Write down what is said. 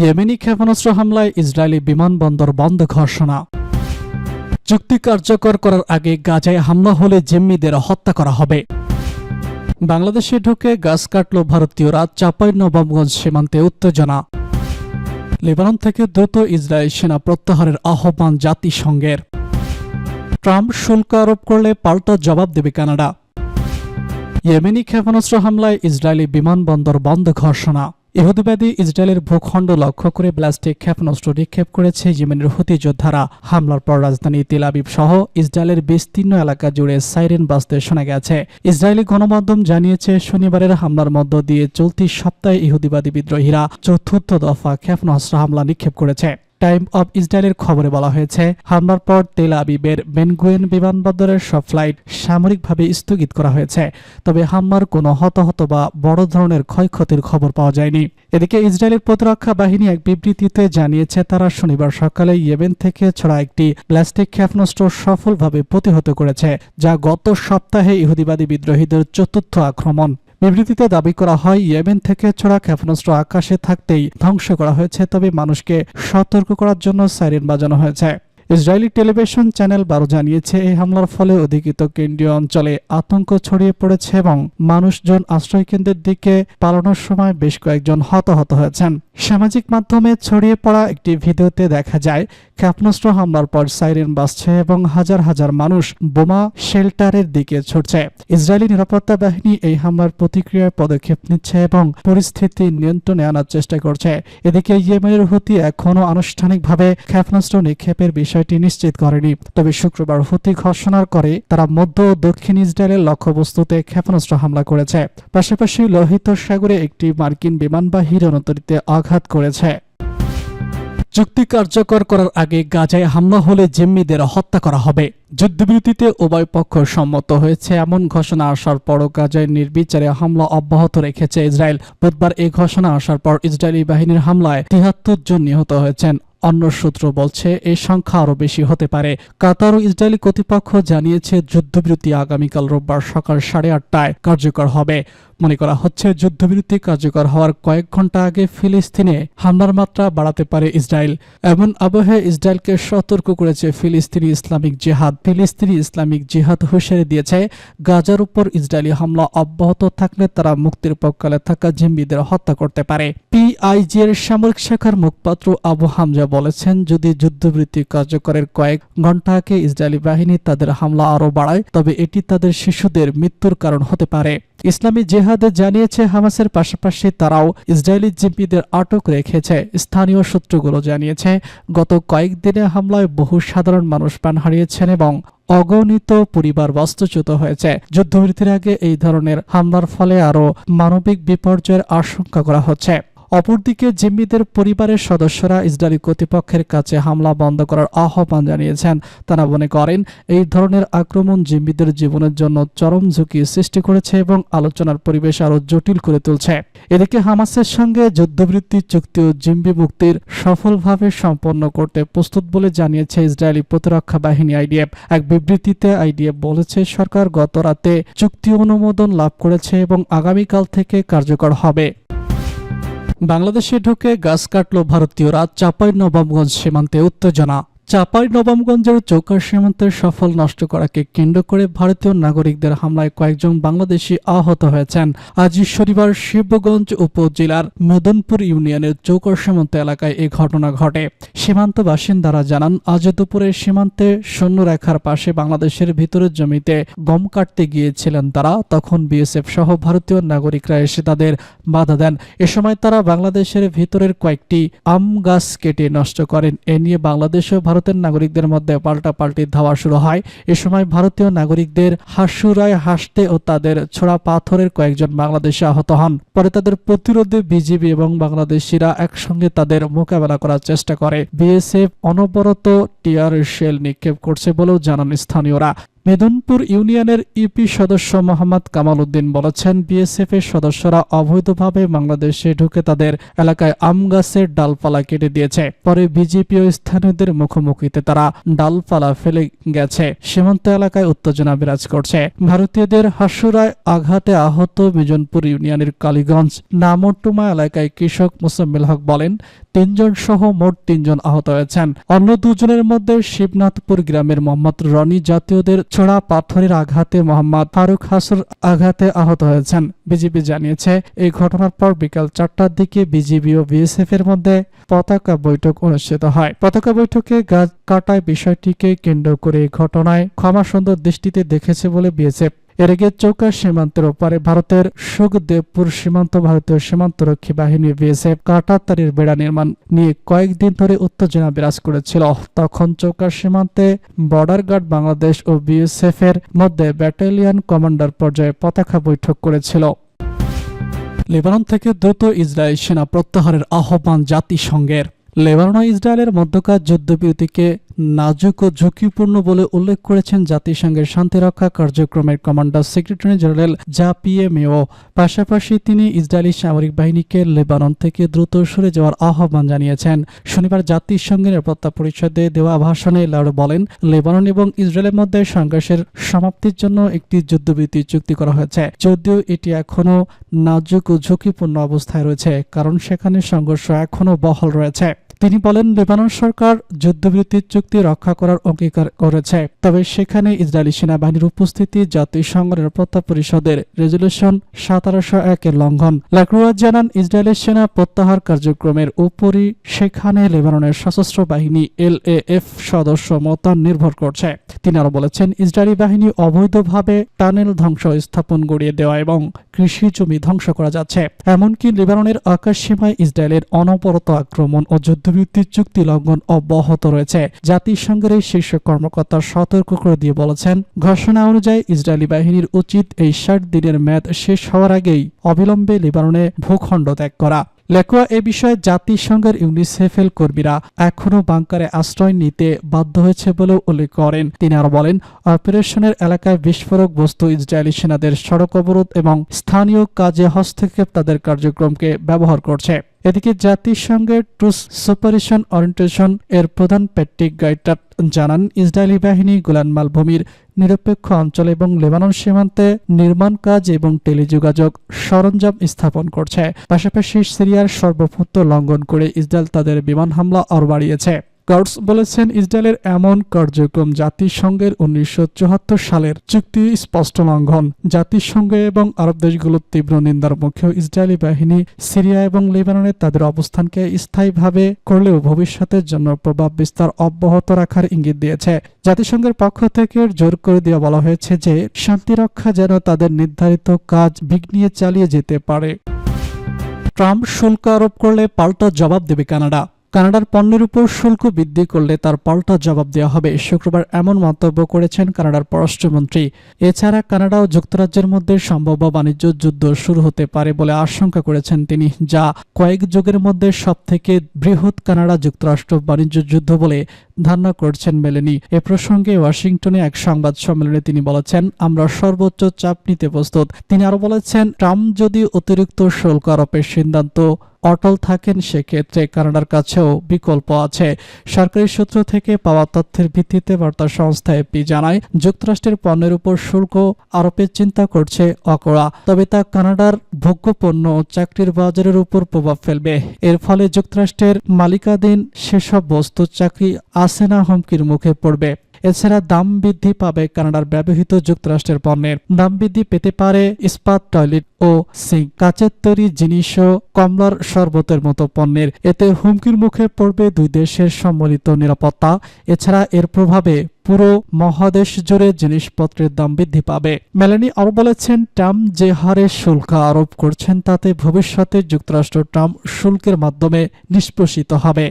Yemeni ক্ষেপণাস্ত্র হামলায় Israeli বিমানবন্দর বন্ধ ঘোষণা। চুক্তি কার্যকর করার আগে গাজায় হামলা হলে জিম্মিদের হত্যা করা হবে। বাংলাদেশে ঢুকে গাছ কাটল ভারতীয়রা, চাঁপাইনবাবগঞ্জ সীমান্তে উত্তেজনা। লেবানন থেকে দ্রুত ইসরায়েল সেনা প্রত্যাহারের আহ্বান জাতিসংঘের। ট্রাম্প শুল্ক আরোপ করলে পাল্টা জবাব দেবে কানাডা। ইয়েমেনি ক্ষেপণাস্ত্র হামলায় ইসরায়েলি বিমানবন্দর বন্ধ ঘোষণা। ইহুদিবাদী ইসরায়েলের ভূখণ্ড লক্ষ্য করে ব্যালিস্টিক ক্ষেপণাস্ত্র নিক্ষেপ করেছে ইয়েমেনের হুতি যোদ্ধারা। হামলার পর রাজধানী তেল আবিব সহ ইসরায়েলের বিস্তীর্ণ এলাকা জুড়ে সাইরেন বাজতে শোনা গেছে। ইসরায়েলি গণমাধ্যম জানিয়েছে, শনিবারের হামলার মধ্য দিয়ে চলতি সপ্তাহে ইহুদিবাদী বিদ্রোহীরা চতুর্থ দফা ক্ষেপণাস্ত্র হামলা নিক্ষেপ করেছে। টাইম অব ইসরায়েলের খবরে বলা হয়েছে, হামলার পর তেল আবিবের বেনগুয়েন বিমানবন্দরের সব ফ্লাইট সামরিকভাবে স্থগিত করা হয়েছে। তবে হামলার কোনো হতাহত বা বড় ধরনের ক্ষয়ক্ষতির খবর পাওয়া যায়নি। এদিকে ইসরায়েলের প্রতিরক্ষা বাহিনী এক বিবৃতিতে জানিয়েছে, তারা শনিবার সকালে ইয়েমেন থেকে ছড়া একটি ব্যালিস্টিক ক্ষেপণাস্ত্র সফলভাবে প্রতিহত করেছে, যা গত সপ্তাহে ইহুদিবাদী বিদ্রোহীদের চতুর্থ আক্রমণ। বিবৃতিতে দাবি করা হয়, ইয়েমেন থেকে ছোড়া ক্ষেপণাস্ত্র আকাশে থাকতেই ধ্বংস করা হয়েছে, তবে মানুষকে সতর্ক করার জন্য সাইরেন বাজানো হয়েছে। ইসরায়েলি টেলিভিশন চ্যানেল 12 জানিয়েছে, এই হামলার ফলে অধিকৃত কেন্দ্রীয় অঞ্চলে আতঙ্ক ছড়িয়ে পড়েছে এবং মানুষজন আশ্রয়কেন্দ্রের দিকে পালানোর সময় বেশ কয়েকজন হতাহত হয়েছেন। সামাজিক মাধ্যমে ছড়িয়ে পড়া একটি ভিডিওতে দেখা যায়, ক্ষেপণাস্ত্র হামলার পর সাইরেন বাজছে এবং হাজার হাজার মানুষ বোমা শেল্টারের দিকে ছুটছে। ইসরায়েলি নিরাপত্তা বাহিনী এই হামলার প্রতিক্রিয়ায় পদক্ষেপ নিচ্ছে এবং পরিস্থিতি নিয়ন্ত্রণে আনার চেষ্টা করছে। এদিকে ইয়েমেনের হুতি এখনও আনুষ্ঠানিকভাবে ক্ষেপণাস্ত্র নিক্ষেপের বিষয়টি নিশ্চিত করেনি। তবে শুক্রবার হুতি ঘোষণা করে তারা মধ্য ও দক্ষিণ ইসরায়েলের লক্ষ্যবস্তুতে ক্ষেপণাস্ত্র হামলা করেছে। পাশাপাশি লোহিত সাগরে একটি মার্কিন বিমানবাহী রণতরীতে আঘাত করেছে। চুক্তি কার্যকর করার আগে গাজায় হামলা হলে জিম্মিদের হত্যা করা হবে। যুদ্ধবিরতিতে উভয় পক্ষ সম্মত হয়েছে এমন ঘোষণা আসার পরও গাজায় নির্বিচারে হামলা অব্যাহত রেখেছে ইসরায়েল। বুধবার এই ঘোষণা আসার পর ইসরায়েলি বাহিনীর হামলায় ৭৩ জন নিহত হয়েছেন। অন্য সূত্র বলছে এই সংখ্যা আরও বেশি হতে পারে। কাতার ও ইসরায়েলি কর্তৃপক্ষ জানিয়েছে, যুদ্ধবিরতি আগামীকাল রোববার সকাল 8:30টায় কার্যকর হবে। মনে করা হচ্ছে, যুদ্ধবিরতি কার্যকর হওয়ার কয়েক ঘন্টা আগে ফিলিস্তিনে হামলার মাত্রা বাড়াতে পারে ইসরায়েল। এমন আবহে ইসরায়েলকে সতর্ক করেছে ফিলিস্তিনি ইসলামিক জিহাদ। ফিলিস্তিনি ইসলামিক জিহাদ হুঁশিয়ারি দিয়েছে, গাজার উপর ইসরায়েলি হামলা অব্যাহত থাকলে তারা মুক্তির পক্ষকালে থাকা জিম্মিদের হত্যা করতে পারে। পিআইজি এর সামরিক শাখার মুখপাত্র আবু হামজা বলেছেন, যদি যুদ্ধবিরতি কার্যকরের কয়েক ঘন্টা আগে ইসরায়েলি বাহিনী তাদের হামলা আরও বাড়ায়, তবে এটি তাদের শিশুদের মৃত্যুর কারণ হতে পারে। ইসলামী জিহাদে জানিয়েছে, হামাসের পাশাপাশি তারাও ইসরায়েলি জিম্মিদের আটক রেখেছে। স্থানীয় সূত্রগুলো জানিয়েছে, গত কয়েকদিনে হামলায় বহু সাধারণ মানুষ প্রাণ হারিয়েছেন এবং অগণিত পরিবার বাস্তুচ্যুত হয়েছে। যুদ্ধবিরতির আগে এই ধরনের হামলার ফলে আরও মানবিক বিপর্যয়ের আশঙ্কা করা হচ্ছে। অপরদিকে জিম্মিদের পরিবারের সদস্যরা ইসরায়েলি কর্তৃপক্ষের কাছে হামলা বন্ধ করার আহ্বান জানিয়েছেন। তারা মনে করেন, এই ধরনের আক্রমণ জিম্মিদের জীবনের জন্য চরম ঝুঁকি সৃষ্টি করেছে এবং আলোচনার পরিবেশ আরও জটিল করে তুলছে। এদিকে হামাসের সঙ্গে যুদ্ধবিরতি চুক্তি ও জিম্মি মুক্তির সফলভাবে সম্পন্ন করতে প্রস্তুত বলে জানিয়েছে ইসরায়েলি প্রতিরক্ষা বাহিনী আইডিএফ। এক বিবৃতিতে আইডিএফ বলেছে, সরকার গত রাতে চুক্তি অনুমোদন লাভ করেছে এবং আগামীকাল থেকে কার্যকর হবে। বাংলাদেশে ঢুকে গাছ কাটল ভারতীয়রা, চাঁপাইনবাবগঞ্জ সীমান্তে উত্তেজনা। চাঁপাইনবাবগঞ্জের চৌকার সীমান্তের সফল নষ্ট করাকে কেন্দ্র করে ভারতীয় নাগরিকদের হামলায় কয়েকজন বাংলাদেশি আহত হয়েছেন। আজ শনিবার শিবগঞ্জ উপজেলার মদনপুর ইউনিয়নের চৌকার সীমান্ত এলাকায় এই ঘটনা ঘটে। সীমান্ত বাসিন্দারা জানান, আজ দুপুরে সীমান্তে শূন্যরেখার পাশে বাংলাদেশের ভিতরের জমিতে গম কাটতে গিয়েছিলেন তারা। তখন বিএসএফ সহ ভারতীয় নাগরিকরা এসে তাদের বাধা দেন। এ সময় তারা বাংলাদেশের ভিতরের কয়েকটি আম গাছ কেটে নষ্ট করেন। এ নিয়ে বাংলাদেশ ও ভারতের নাগরিকদের মধ্যে পাল্টাপাল্টি ধাওয়া শুরু হয়। এ সময় ভারতীয় নাগরিকদের হাসুরায় হাসতে ও তাদের ছোড়া পাথরের কয়েকজন বাংলাদেশি আহত হন। পরে তাদের প্রতিরোধে বিজিবি এবং বাংলাদেশিরা একসঙ্গে তাদের মোকাবেলা করার চেষ্টা করে। বিএসএফ অনবরত টিয়ার শেল নিক্ষেপ করছে বলেও জানান স্থানীয়রা। মেদনপুর ইউনিয়নের ইউপি সদস্য মোহাম্মদ কামাল উদ্দিন বলেছেন, বিএসএফ এর সদস্যরা অবৈধভাবে বাংলাদেশে ঢুকে তাদের এলাকায় আম গাছের ডালপালা কেটে দিয়েছে। পরে বিজেপি ও স্থানীয়দের মুখোমুখিতে তারা ডালপালা ফেলে গেছে। সীমান্ত এলাকায় উত্তেজনা বিরাজ করছে। ভারতীয়দের হাসুরায় আঘাতে আহত মেদনপুর ইউনিয়নের কালীগঞ্জ নামটুমা এলাকায় কৃষক মোসাম্মেল হক বলেন, ৩ জন সহ মোট ৩ জন আহত হয়েছেন। অন্য 2 জনের মধ্যে শিবনাথপুর গ্রামের মোহাম্মদ রনি জাতীয়দের ছোড়া পাথরের আঘাতে মোহাম্মদ ফারুক হাসুর আঘাতে আহত হয়েছেন। বিজেপি জানিয়েছে, এই ঘটনার পর বিকাল 4টার দিকে বিজিবি ও বিএসএফ এর মধ্যে পতাকা বৈঠক অনুষ্ঠিত হয়। পতাকা বৈঠকে গাছ কাটায় বিষয়টিকে কেন্দ্র করে এই ঘটনায় ক্ষমা সুন্দর দৃষ্টিতে দেখেছে বলে বিএসএফ। এর আগে চৌকা সীমান্তের ওপারে ভারতের সুখদেবপুর সীমান্ত ভারতীয় সীমান্তরক্ষী বাহিনী বিএসএফ কাঁটাতারের বেড়া নির্মাণ নিয়ে কয়েকদিন ধরে উত্তেজনা বিরাজ করেছিল। তখন চৌকা সীমান্তে বর্ডার গার্ড বাংলাদেশ ও বিএসএফ এর মধ্যে ব্যাটালিয়ন কমান্ডার পর্যায়ে পতাকা বৈঠক করেছিল। লেবানন থেকে দ্রুত ইসরায়েল সেনা প্রত্যাহারের আহ্বান জাতিসংঘের। লেবানন ও ইসরায়েলের মধ্যকার যুদ্ধবিরতিকে নাজুক ও ঝুঁকিপূর্ণ বলে উল্লেখ করেছেন জাতিসংঘের শান্তিরক্ষা কার্যক্রমের কমান্ডার সেক্রেটারি জেনারেল পিএমও। পাশাপাশি তিনি ইসরায়েলি সামরিক বাহিনীকে লেবানন থেকে দ্রুত সরে যাওয়ার আহ্বান জানিয়েছেন। শনিবার জাতিসংঘের নিরাপত্তা পরিষদে দেওয়া ভাষণে লাউড বলেন, লেবানন এবং ইসরায়েলের মধ্যে সংঘর্ষের সমাপ্তির জন্য একটি যুদ্ধবিরতি চুক্তি করা হয়েছে, যদিও এটি এখনও নাজুক ও ঝুঁকিপূর্ণ অবস্থায় রয়েছে, কারণ সেখানে সংঘর্ষ এখনও বহাল রয়েছে। তিনি বলেন, লেবানন সরকার যুদ্ধবিরতির চুক্তি রক্ষা করার অঙ্গীকার করেছে, তবে সেখানে ইসরায়েলি সেনাবাহিনীর উপস্থিতি জাতিসংঘ নিরাপত্তা পরিষদের রেজলিউশন 1701 এর লঙ্ঘন। লাক্রোয়া জানান, ইসরায়েলের সেনা প্রত্যাহার কার্যক্রমের উপরই সেখানে লেবাননের সশস্ত্র বাহিনী এলএএফ সদস্য মোতায়েন নির্ভর করছে। তিনি আরো বলেছেন, ইসরায়েলি বাহিনী অবৈধভাবে টানেল ধ্বংস স্থাপন গড়িয়ে দেওয়া এবং কৃষি জমি ধ্বংস করা যাচ্ছে। এমনকি লেবাননের আকাশ সীমায় ইসরায়েলের অনবরত আক্রমণ ও যুদ্ধবিরতির চুক্তি লঙ্ঘন অব্যাহত রয়েছে। জাতিসংঘের এই শীর্ষ কর্মকর্তা সতর্ক করে দিয়ে বলেছেন, ঘোষণা অনুযায়ী ইসরায়েলি বাহিনীর উচিত এই 60 দিনের মেয়াদ শেষ হওয়ার আগেই অবিলম্বে লেবাননে ভূখণ্ড ত্যাগ করা। লেখোয়া এ বিষয়ে জাতিসংঘের ইউনিসেফের কর্মীরা এখনও বাংকারে আশ্রয় নিতে বাধ্য হয়েছে বলেও উল্লেখ করেন। তিনি আরো বলেন, অপারেশনের এলাকায় বিস্ফোরক বস্তু ইসরায়েলি সেনাদের সড়ক অবরোধ এবং স্থানীয় কাজে হস্তক্ষেপ তাদের কার্যক্রমকে ব্যবহার করছে। এদিকে জাতিসংঘের ট্রুথ সুপারিশন অরিয়েন্টেশন এর প্রধান প্যাট্রিক গাইটার জানান, ইসরায়েলি বাহিনী গোলান মালভূমির নিরপেক্ষ অঞ্চল এবং লেবানন সীমান্তে নির্মাণ কাজ এবং টেলিযোগাযোগ সরঞ্জাম স্থাপন করছে। পাশাপাশি সিরিয়ার সর্বভৌমত্ব লঙ্ঘন করে ইসরায়েল তাদের বিমান হামলা আরও বাড়িয়েছে। গার্ডস বলেছেন, ইসরায়েলের এমন কার্যক্রম জাতিসংঘের 1974 সালের চুক্তি স্পষ্ট লঙ্ঘন। জাতিসংঘ এবং আরব দেশগুলোর তীব্র নিন্দার মুখেও ইসরায়েলি বাহিনী সিরিয়া এবং লেবাননে তাদের অবস্থানকে স্থায়ীভাবে করলেও ভবিষ্যতের জন্য প্রভাব বিস্তার অব্যাহত রাখার ইঙ্গিত দিয়েছে। জাতিসংঘের পক্ষ থেকে জোর করে দেওয়া বলা হয়েছে যে শান্তিরক্ষা যেন তাদের নির্ধারিত কাজ বিঘ্নিয়ে চালিয়ে যেতে পারে। ট্রাম্প শুল্ক আরোপ করলে পাল্টা জবাব দেবে কানাডা। কানাডার পণ্যের উপর শুল্ক বৃদ্ধি করলে তার পাল্টা জবাব দেওয়া হবে, শুক্রবার এমন মন্তব্য করেছেন কানাডার পররাষ্ট্রমন্ত্রী। এছাড়া কানাডা ও যুক্তরাজ্যের মধ্যে সম্ভাব্য বাণিজ্য যুদ্ধ শুরু হতে পারে বলে আশঙ্কা করেছেন তিনি, যা কয়েক যুগের মধ্যে সবথেকে বৃহৎ কানাডা যুক্তরাষ্ট্র বাণিজ্য যুদ্ধ বলে ধারণা করছেন মেলেনি। এ প্রসঙ্গে ওয়াশিংটনে এক সংবাদ সম্মেলনে তিনি বলেছেন, আমরা সর্বোচ্চ চাপ নিতে প্রস্তুত। তিনি আরো বলেছেন, ট্রাম্প যদি অতিরিক্ত শুল্ক আরোপের সিদ্ধান্ত অটল থাকেন, সেক্ষেত্রে কানাডার কাছেও বিকল্প আছে। সরকারি সূত্র থেকে পাওয়া তথ্যের ভিত্তিতে বার্তা সংস্থা এপি জানায়, যুক্তরাষ্ট্রের পণ্যের উপর শুল্ক আরোপের চিন্তা করছে অকরা, তবে তা কানাডার ভোগ্যপণ্য ও চাকরির বাজারের উপর প্রভাব ফেলবে। এর ফলে যুক্তরাষ্ট্রের মালিকাধীন সেসব বস্তু চাকরি আছে না হুমকির মুখে পড়বে। এছাড়া দাম বৃদ্ধি পাবে কানাডার ব্যবহৃত যুক্তরাষ্ট্রের পণ্যের। দাম বৃদ্ধি পেতে পারে ইস্পাত, টয়লেট ও সিঙ্ক, কাচের তৈরি জিনিস ও কমলার শরবতের মতো পণ্যের। এতে হুমকির মুখে পড়বে দুই দেশের সম্মিলিত নিরাপত্তা। এছাড়া এর প্রভাবে পুরো মহাদেশ জুড়ে জিনিসপত্রের দাম বৃদ্ধি পাবে। মেলানি আরো বলেছেন, ট্রাম্প যে হারে শুল্ক আরোপ করছেন তাতে ভবিষ্যতে যুক্তরাষ্ট্র ট্রাম্প শুল্কের মাধ্যমে নিষ্পেষিত হবে।